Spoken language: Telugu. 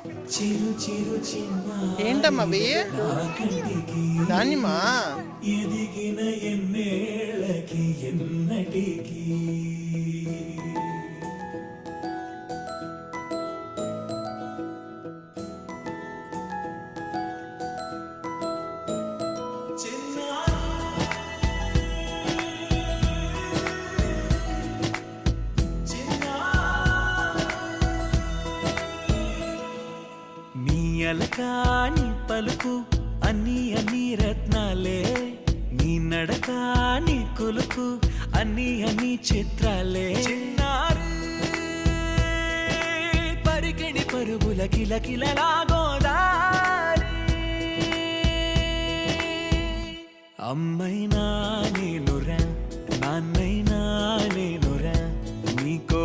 చిరు చిరు చిన్న ఏంటమ్మా అవి? దానిమ్మా ఎదిగిన ఎన్నేళ్ళకి ఎన్నటికి అలకాని పలుకు అన్ని అన్ని రత్నాలే నీ నడకాని కులుకు అన్ని అన్ని చిత్రాలే చిన్నారు పరికిణి పరుగుల కిలకిలలాగోదారి అమ్మైనా నేనురా నాన్నైనా నేనురా నీకో